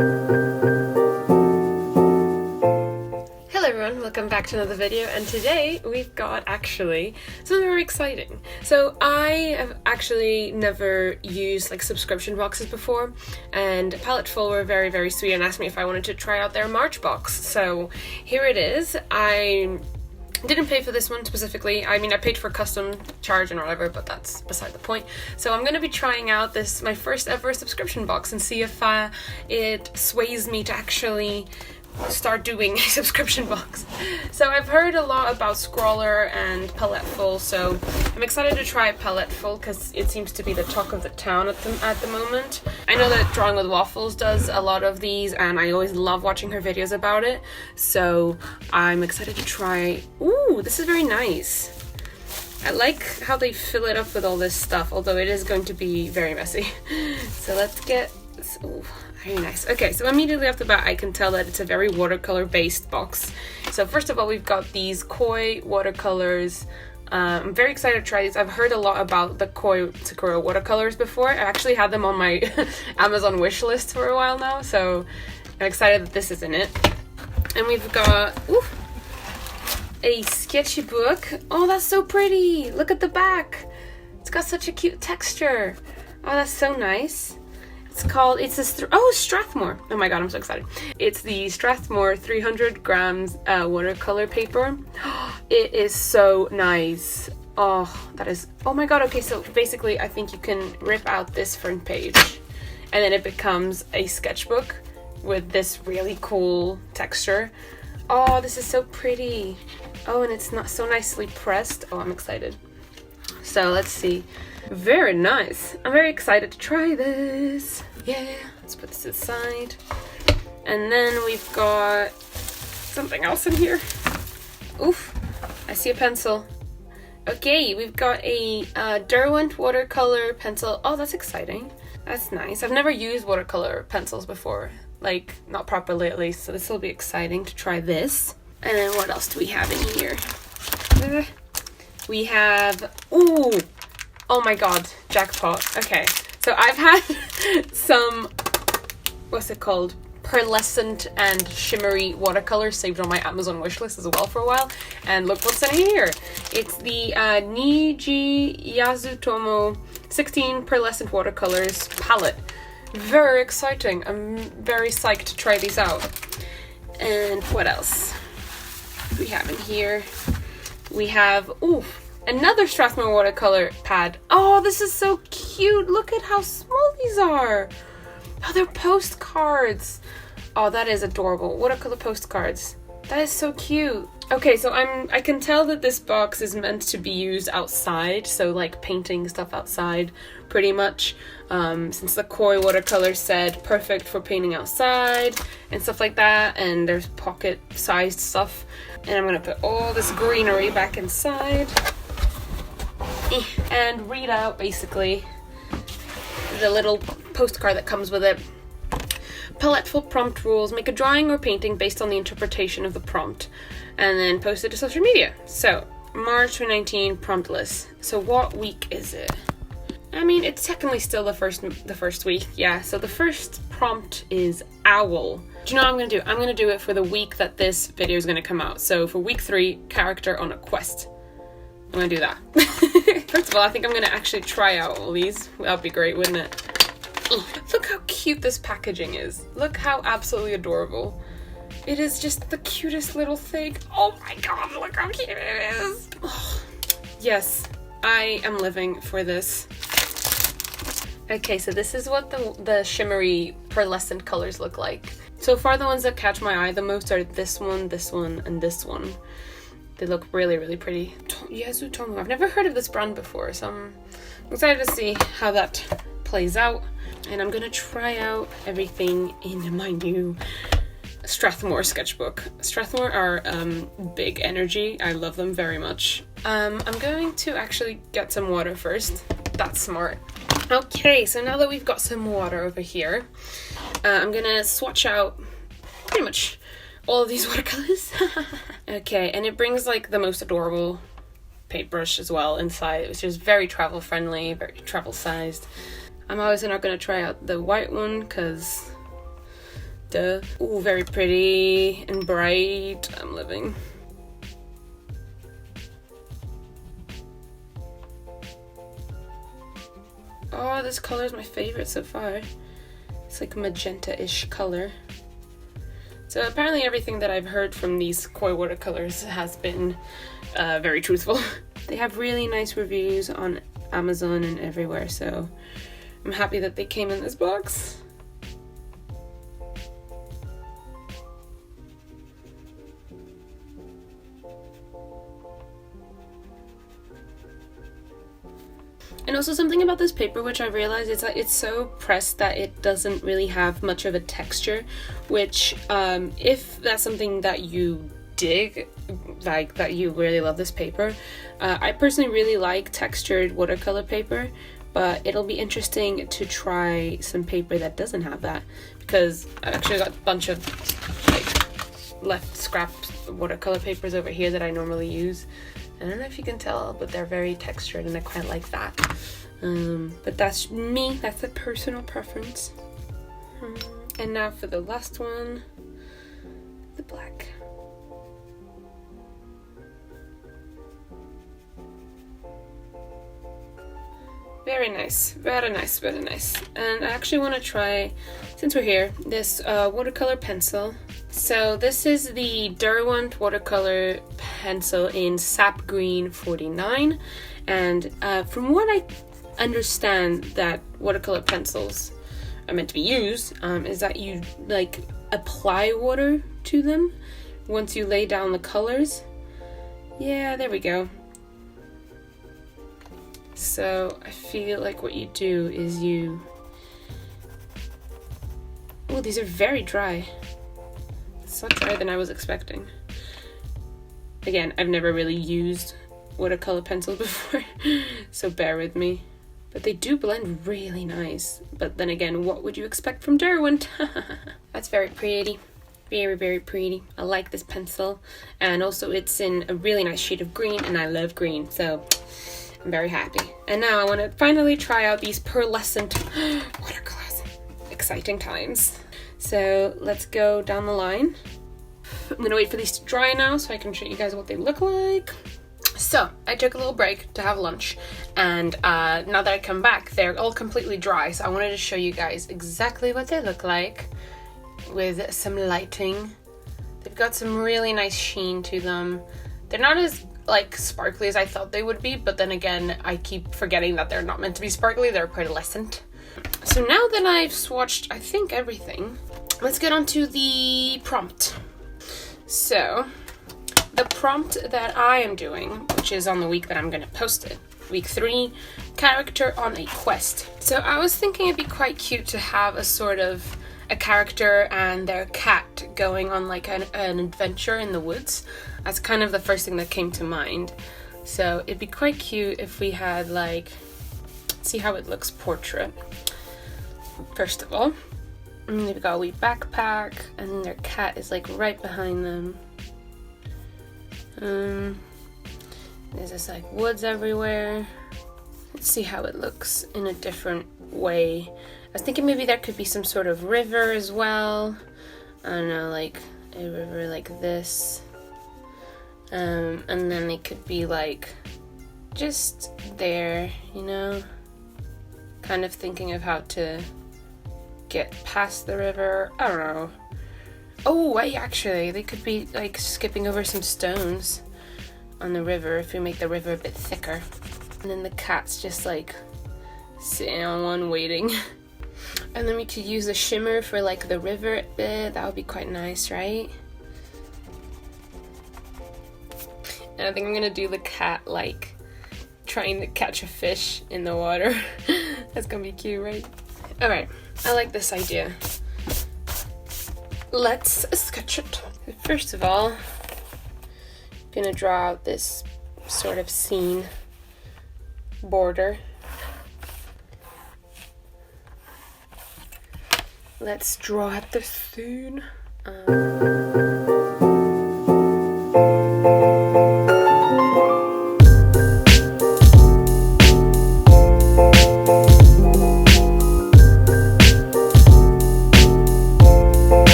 Hello everyone, welcome back to another video, and today we've got actually something very exciting. So I have actually never used like subscription boxes before, and Paletteful were very sweet and asked me if I wanted to try out their March box. So here it is. I didn't pay for this one specifically. I mean, I paid for custom charge and whatever, but that's beside the point. So I'm going to be trying out this, my first ever subscription box, and see if it sways me to actually start doing a subscription box. So I've heard a lot about Scrawler and Paletteful, so I'm excited to try Paletteful because it seems to be the talk of the town at the moment. I know that Drawing with Waffles does a lot of these, and I always love watching her videos about it, so I'm excited to try. Ooh, this is very nice. I like how they fill it up with all this stuff, although it is going to be very messy. So let's get this. Ooh, very nice. Okay, so immediately off the bat, I can tell that it's a very watercolor-based box. So first of all, we've got these Coy Watercolors. I'm very excited to try these. I've heard a lot about the Coy Watercolors before. I actually had them on my Amazon wish list for a while now, so I'm excited that this is in it. And we've got a sketchy book. Oh, that's so pretty. Look at the back. It's got such a cute texture. Oh, that's so nice. Strathmore. Oh my god, I'm so excited. It's the Strathmore 300 grams watercolor paper. It is so nice. Oh, that is, oh my god. Okay, so basically I think you can rip out this front page and then it becomes a sketchbook with this really cool texture. Oh, this is so pretty. Oh, and it's not so nicely pressed. Oh, I'm excited. So let's see. Very nice. I'm very excited to try this. Yeah, let's put this aside. And then we've got something else in here. Oof, I see a pencil. Okay, we've got a Derwent Watercolor Pencil. Oh, that's exciting. That's nice. I've never used watercolor pencils before. Like, not properly at least, so this will be exciting to try this. And then what else do we have in here? We have, ooh, oh my god, jackpot. Okay, so I've had some, what's it called? Pearlescent and shimmery watercolors saved on my Amazon wishlist as well for a while. And look what's in here. It's the Niji Yasutora 16 Pearlescent Watercolors palette. Very exciting. I'm very psyched to try these out. And what else we have in here? We have, ooh, another Strathmore watercolor pad. Oh, this is so cute. Look at how small these are. Oh, they're postcards. Oh, that is adorable. Watercolor postcards. That is so cute. Okay, so I can tell that this box is meant to be used outside, so like painting stuff outside pretty much, since the Coy watercolor said perfect for painting outside and stuff like that, and there's pocket-sized stuff. And I'm gonna put all this greenery back inside and read out basically the little postcard that comes with it. Paletteful prompt rules: make a drawing or painting based on the interpretation of the prompt, and then post it to social media. So March 2019 prompt list. So what week is it? I mean, it's technically still the first week. Yeah, so the first prompt is owl. Do you know what I'm gonna do? I'm gonna do it for the week that this video is gonna come out. So for week 3, character on a quest. I'm gonna do that. First of all, I think I'm gonna actually try out all these. That'd be great, wouldn't it? Look how cute this packaging is. Look how absolutely adorable. It is just the cutest little thing. Oh my god, look how cute it is. Oh, yes, I am living for this. Okay, so this is what the shimmery pearlescent colors look like. So far, the ones that catch my eye the most are this one, and this one. They look really pretty. Yasutora. I've never heard of this brand before, so I'm excited to see how that plays out. And I'm gonna try out everything in my new Strathmore sketchbook. Strathmore are big energy. I love them very much. I'm going to actually get some water first. That's smart. Okay, so now that we've got some water over here, I'm gonna swatch out pretty much all of these watercolors. Okay, and it brings like the most adorable paintbrush as well inside, which is very travel friendly, very travel sized. I'm obviously not going to try out the white one because Duh. Ooh, very pretty and bright. I'm living. Oh, this color is my favorite so far. It's like a magenta-ish color. So apparently everything that I've heard from these Coy Watercolors has been very truthful. They have really nice reviews on Amazon and everywhere, so I'm happy that they came in this box. And also something about this paper which I realized is that it's so pressed that it doesn't really have much of a texture, which if that's something that you dig, like that you really love this paper, I personally really like textured watercolor paper, but it'll be interesting to try some paper that doesn't have that, because I've actually got a bunch of like left scrap watercolor papers over here that I normally use. I don't know if you can tell, but they're very textured and I quite like that. But that's me, that's a personal preference. And now for the last one, the black. Very nice, very nice, very nice. And I actually want to try, since we're here, this watercolor pencil. So this is the Derwent watercolor pencil in Sap Green 49. And from what I understand that watercolor pencils are meant to be used, is that you like apply water to them once you lay down the colors. Yeah, there we go. So I feel like what you do is you... Oh, these are very dry. It's not drier than I was expecting. Again, I've never really used watercolor pencils before, so bear with me. But they do blend really nice. But then again, what would you expect from Derwent? That's very pretty. Very, very pretty. I like this pencil. And also it's in a really nice shade of green, and I love green, so I'm very happy. And now I want to finally try out these pearlescent watercolors. Exciting times. So let's go down the line. I'm gonna wait for these to dry now so I can show you guys what they look like. So I took a little break to have lunch, and now that I come back, they're all completely dry. So I wanted to show you guys exactly what they look like with some lighting. They've got some really nice sheen to them. They're not as like sparkly as I thought they would be, but then again, I keep forgetting that they're not meant to be sparkly. They're pearlescent. So now that I've swatched, I think, everything, let's get on to the prompt. So the prompt that I am doing, which is on the week that I'm going to post it, week 3, character on a quest. So I was thinking it'd be quite cute to have a sort of a character and their cat going on like an adventure in the woods. That's kind of the first thing that came to mind. So it'd be quite cute if we had like, see how it looks portrait. First of all, and they've got a wee backpack, and then their cat is like right behind them. There's just like woods everywhere. Let's see how it looks in a different way. I was thinking maybe there could be some sort of river as well. I don't know, like a river like this. And then it could be like just there, you know? Kind of thinking of how to get past the river. I don't know. Oh, wait, actually, they could be like skipping over some stones on the river if we make the river a bit thicker. And then the cat's just like sitting on one waiting. And then we could use a shimmer for like the river bit. That would be quite nice, right? And I think I'm gonna do the cat like trying to catch a fish in the water. That's gonna be cute, right? Alright, I like this idea. Let's sketch it. First of all, I'm gonna draw out this sort of scene border. Let's draw out the scene.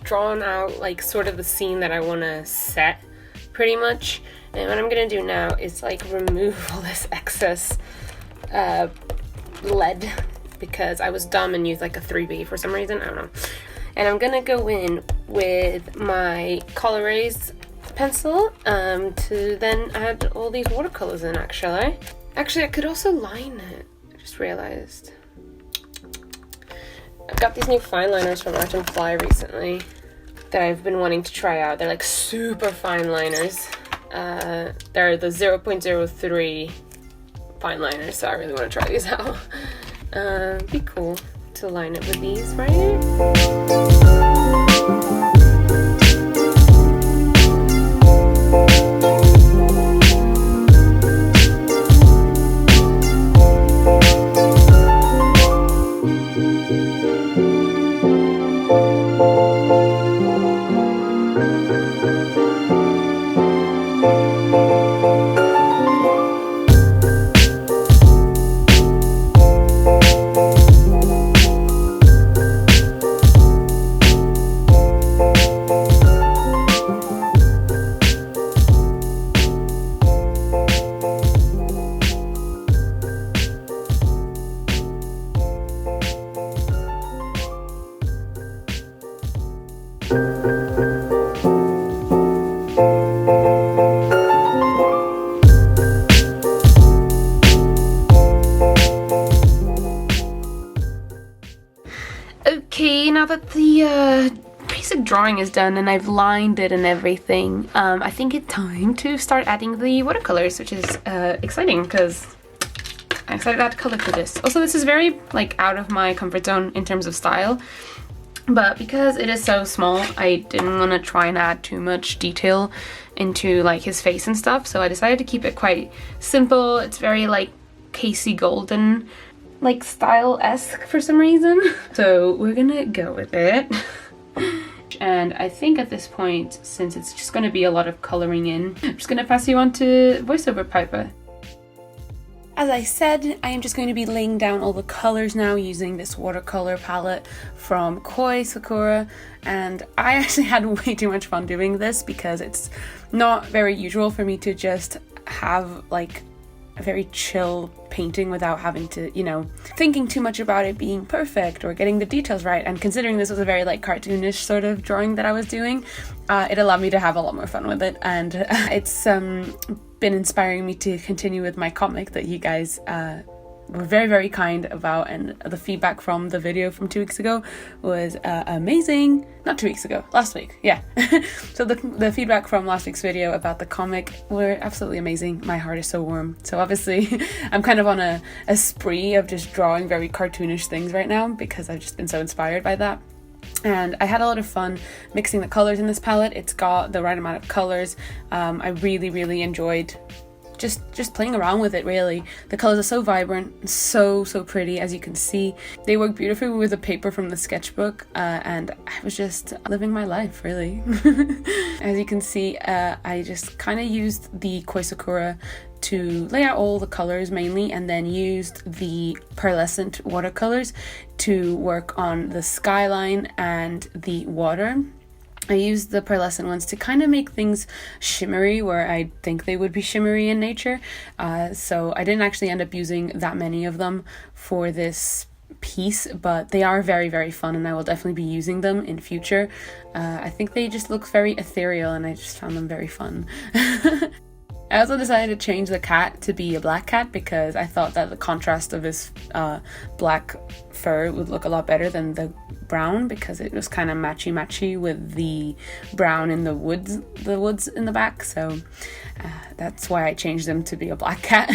drawn out like sort of the scene that I want to set pretty much. And what I'm gonna do now is like remove all this excess lead, because I was dumb and used like a 3B for some reason, I don't know. And I'm gonna go in with my Colorways pencil to then add all these watercolors in. Actually, I could also line it. I just realized. I've got these new fine liners from Art and Fly recently that I've been wanting to try out. They're like super fine liners. They're the 0.03 fine liners, so I really want to try these out. Be cool to line it with these, right? Okay, now that the basic drawing is done and I've lined it and everything, I think it's time to start adding the watercolors, which is exciting because I'm excited to add color to this. Also, this is very like out of my comfort zone in terms of style, but because it is so small, I didn't want to try and add too much detail into like his face and stuff, so I decided to keep it quite simple. It's very like Casey Golden like style-esque for some reason. So we're gonna go with it. And I think at this point, since it's just gonna be a lot of coloring in, I'm just gonna pass you on to voiceover Piper. As I said, I am just going to be laying down all the colors now using this watercolor palette from Coy Watercolors, and I actually had way too much fun doing this because it's not very usual for me to just have like a very chill painting without having to, you know, thinking too much about it being perfect or getting the details right. And considering this was a very like cartoonish sort of drawing that I was doing, it allowed me to have a lot more fun with it, and it's been inspiring me to continue with my comic that you guys were very, very kind about, and the feedback from the video from 2 weeks ago was amazing. Not 2 weeks ago, last week, yeah. So the feedback from last week's video about the comic were absolutely amazing. My heart is so warm. So obviously I'm kind of on a spree of just drawing very cartoonish things right now because I've just been so inspired by that. And I had a lot of fun mixing the colors in this palette. It's got the right amount of colors. I really, really enjoyed just playing around with it, really. The colors are so vibrant, so pretty, as you can see. They work beautifully with the paper from the sketchbook, and I was just living my life, really. As you can see, I just kind of used the Coy Watercolors to lay out all the colors mainly, and then used the Pearlescent watercolors to work on the skyline and the water. I used the pearlescent ones to kind of make things shimmery where I think they would be shimmery in nature. So I didn't actually end up using that many of them for this piece, but they are very, very fun, and I will definitely be using them in future. I think they just look very ethereal, and I just found them very fun. I also decided to change the cat to be a black cat because I thought that the contrast of his black fur would look a lot better than the brown, because it was kind of matchy with the brown in the woods in the back. So that's why I changed them to be a black cat.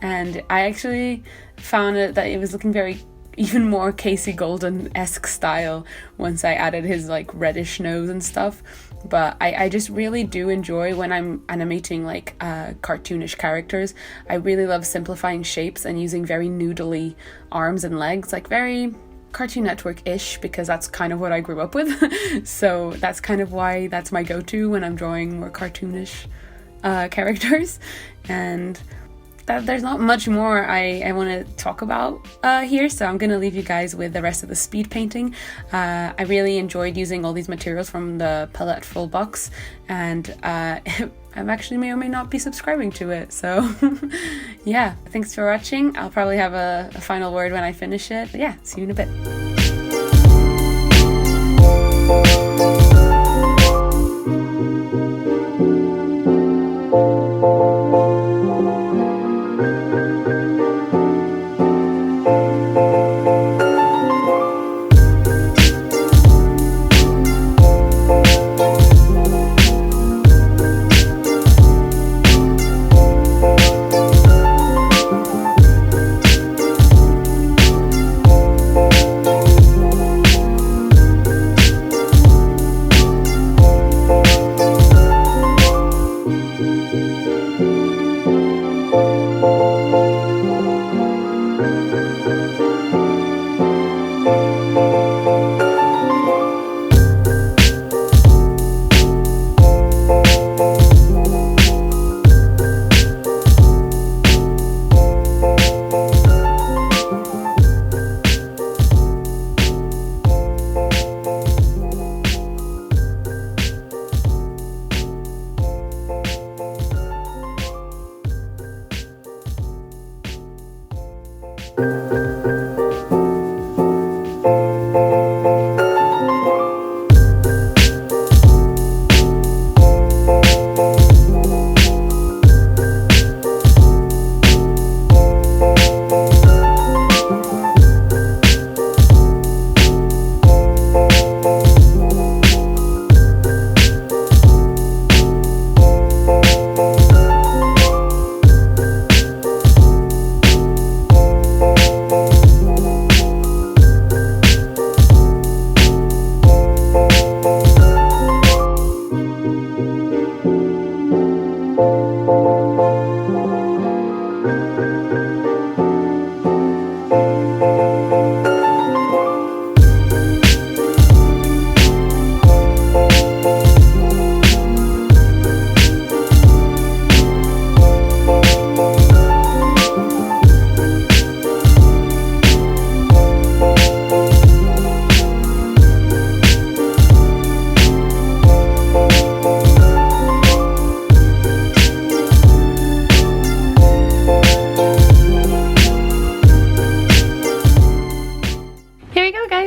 And I actually found that it was looking very even more Casey Golden-esque style once I added his like reddish nose and stuff. But I just really do enjoy when I'm animating like cartoonish characters. I really love simplifying shapes and using very noodly arms and legs, like very Cartoon Network-ish, because that's kind of what I grew up with. So that's kind of why that's my go-to when I'm drawing more cartoonish characters. And there's not much more I want to talk about here, so I'm gonna leave you guys with the rest of the speed painting. I really enjoyed using all these materials from the Paletteful box, and I actually may or may not be subscribing to it, so yeah, thanks for watching. I'll probably have a final word when I finish it, but yeah, see you in a bit.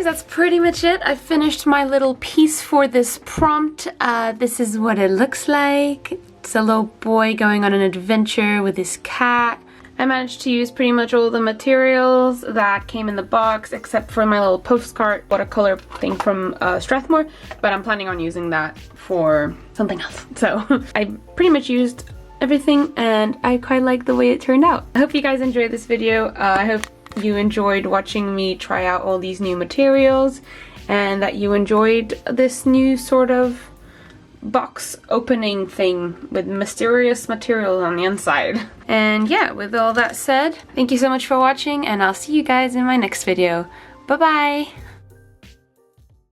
That's pretty much it. I finished my little piece for this prompt. This is what it looks like. It's a little boy going on an adventure with his cat. I managed to use pretty much all the materials that came in the box except for my little postcard watercolor thing from Strathmore, but I'm planning on using that for something else. So I pretty much used everything and I quite like the way it turned out. I hope you guys enjoyed this video. I hope you enjoyed watching me try out all these new materials and that you enjoyed this new sort of box opening thing with mysterious materials on the inside. And yeah, with all that said, thank you so much for watching and I'll see you guys in my next video. Bye bye!